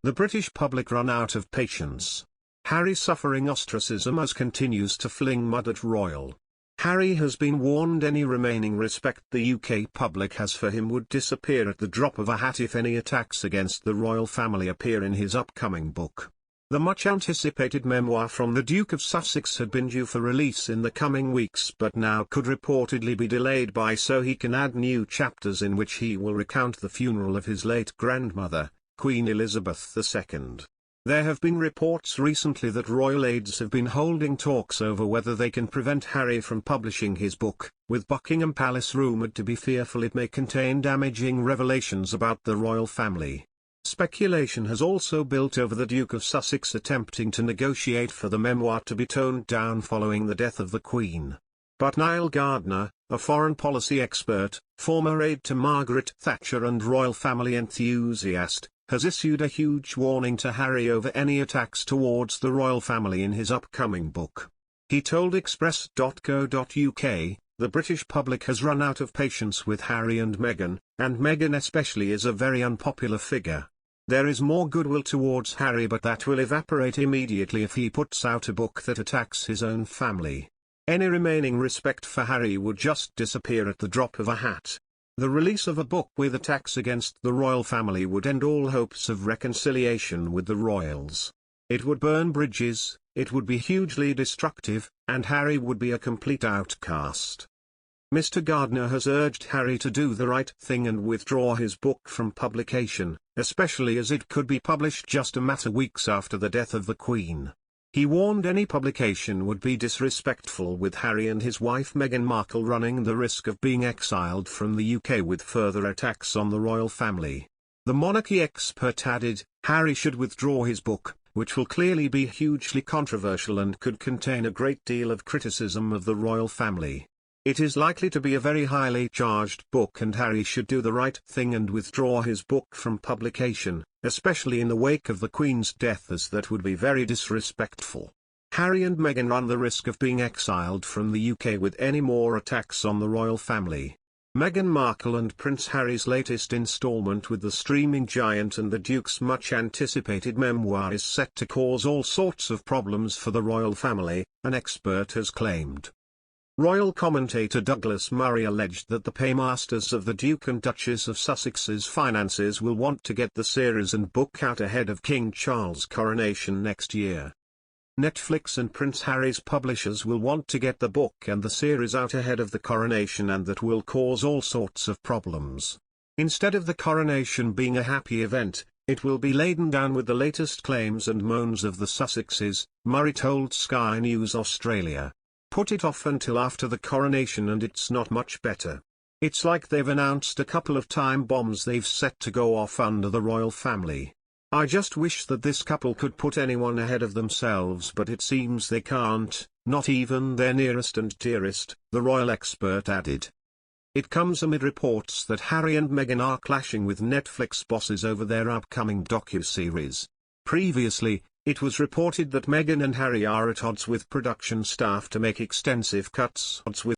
The British public run out of patience. Harry suffering ostracism as continues to fling mud at royal. Harry has been warned any remaining respect the UK public has for him would disappear at the drop of a hat if any attacks against the royal family appear in his upcoming book. The much-anticipated memoir from the Duke of Sussex had been due for release in the coming weeks but now could reportedly be delayed so he can add new chapters in which he will recount the funeral of his late grandmother, Queen Elizabeth II. There have been reports recently that royal aides have been holding talks over whether they can prevent Harry from publishing his book, with Buckingham Palace rumoured to be fearful it may contain damaging revelations about the royal family. Speculation has also built over the Duke of Sussex attempting to negotiate for the memoir to be toned down following the death of the Queen. But Niall Gardner, a foreign policy expert, former aide to Margaret Thatcher and royal family enthusiast, has issued a huge warning to Harry over any attacks towards the royal family in his upcoming book. He told Express.co.uk, "The British public has run out of patience with Harry and Meghan especially is a very unpopular figure. There is more goodwill towards Harry but that will evaporate immediately if he puts out a book that attacks his own family. Any remaining respect for Harry would just disappear at the drop of a hat. The release of a book with attacks against the royal family would end all hopes of reconciliation with the royals. It would burn bridges, it would be hugely destructive, and Harry would be a complete outcast." Mr. Gardner has urged Harry to do the right thing and withdraw his book from publication, especially as it could be published just a matter of weeks after the death of the Queen. He warned any publication would be disrespectful with Harry and his wife Meghan Markle running the risk of being exiled from the UK with further attacks on the royal family. The monarchy expert added, Harry should withdraw his book, which will clearly be hugely controversial and could contain a great deal of criticism of the royal family. It is likely to be a very highly charged book and Harry should do the right thing and withdraw his book from publication, especially in the wake of the Queen's death, as that would be very disrespectful. Harry and Meghan run the risk of being exiled from the UK with any more attacks on the royal family. Meghan Markle and Prince Harry's latest installment with the streaming giant and the Duke's much-anticipated memoir is set to cause all sorts of problems for the royal family, an expert has claimed. Royal commentator Douglas Murray alleged that the paymasters of the Duke and Duchess of Sussex's finances will want to get the series and book out ahead of King Charles' coronation next year. Netflix and Prince Harry's publishers will want to get the book and the series out ahead of the coronation, and that will cause all sorts of problems. Instead of the coronation being a happy event, it will be laden down with the latest claims and moans of the Sussexes, Murray told Sky News Australia. Put it off until after the coronation and it's not much better. It's like they've announced a couple of time bombs they've set to go off under the royal family. I just wish that this couple could put anyone ahead of themselves, but it seems they can't, not even their nearest and dearest, the royal expert added. It comes amid reports that Harry and Meghan are clashing with Netflix bosses over their upcoming docuseries. Previously, it was reported that Meghan and Harry are at odds with production staff to make extensive cuts with